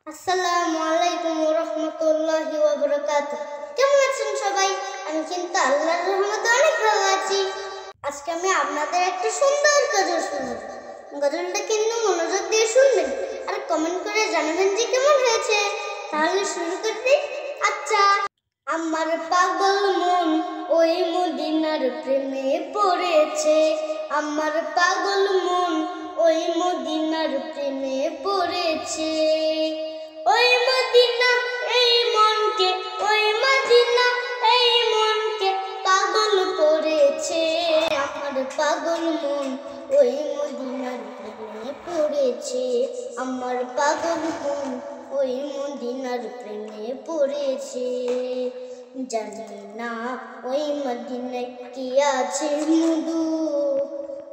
আসসালামু আলাইকুম ওয়া রাহমাতুল্লাহি ওয়া বারাকাতুহু। কেমন আছেন সবাই? আমি কিন্তু আল্লাহর রহমতে অনেক ভালো আছি। আজকে আমি আপনাদের একটা সুন্দর গজল শোনাবো। গজলটা কিন্তু মনোযোগ দিয়ে শুনবেন আর কমেন্ট করে জানাবেন যে কেমন হয়েছে। তাহলে শুরু করে দিই। আচ্ছা। আমার পাগল মন ওই মদিনার প্রেমে পড়েছে। আমার পাগল মন ওই মদিনার প্রেমে পড়েছে। ওই মদিনা এই মনকে, ওই মদিনা এই মনকে পাগল করেছে। আমার পাগল মন ওই মদিনার প্রেমে পড়েছে। আমার পাগল মন ওই মদিনার প্রেমে পড়েছে। জানি না ওই মদিনায় কি আছে মধু,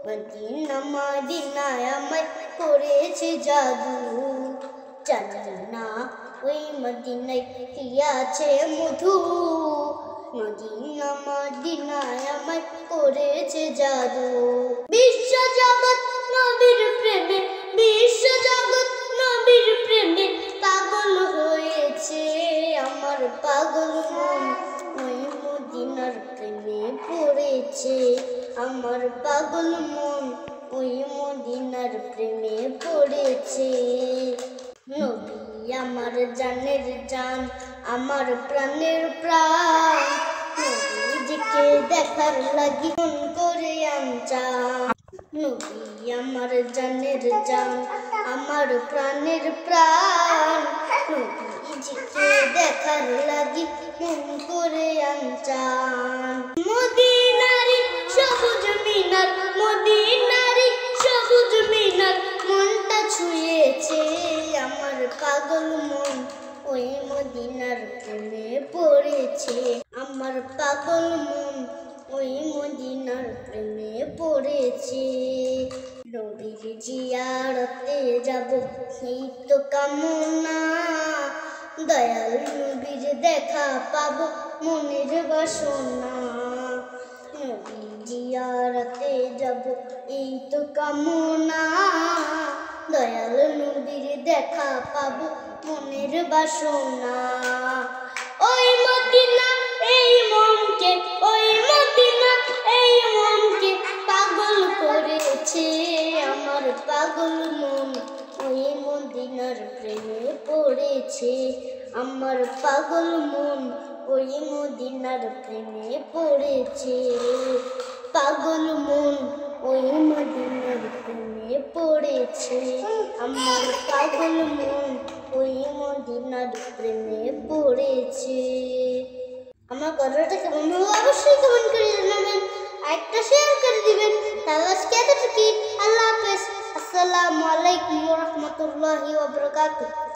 মদিনা মদিনায় আমায় করেছে জাদু। জানি না ওই মদিনায় কি আছে মধু, মদিনা মদিনায় আমায় করেছে জাদু। বিশ্ব জগৎ নবীর প্রেমে, বিশ্ব জগৎ নবীর প্রেমে পাগল হয়েছে। আমার পাগল মন ওই মদিনার প্রেমে পড়েছে। আমার পাগল মন ওই মদিনার প্রেমে পড়েছে। নবী আমার জানের জান, আমার প্রাণের প্রাণ, নবীজিকে দেখার লাগি মন করে আমচান। নবী আমার জানের জান, আমার প্রাণের প্রাণ, নবীজিকে দেখার লাগি মন করে আমচান। মদিনারি সবুজ মিনার, মদিনারি সবুজ মিনার মনটা ছুঁয়েছে। আমার পাগল মন ওই মদিনার প্রেমে পড়েছে। আমার পাগল মন ওই মদিনার প্রেমে পড়েছে। নবীর জিয়ারতে যাব সেই তো কামনা, দয়াল নবীর দেখা পাবো মনের বাসনা। নবীর জিয়ারতে যাব এই তো কামনা, দয়াল নবীর দেখা পাবো মনের বাসনা। ওই মদিনা এই মনকে, ওই মদিনা এই মনকে পাগল করেছে। আমার পাগল মন ওই মদিনার প্রেমে পড়েছে। আমার পাগল মন ওই মদিনার প্রেমে পড়েছে। পাগল মন ওই মদিনার প্রেমে পড়েছে। আমার পাগল মন ওই মদিনার প্রেমে পড়েছে। আমার গল্পটা কেমন হলো অবশ্যই কমেন্ট করে জানাবেন, একটা শেয়ার করে দিবেন। তাহলে আজকে এতটুকুই। আল্লাহ হাফেজ। আসসালামু আলাইকুম ওয়া রাহমাতুল্লাহি ওয়া বারাকাতুহু।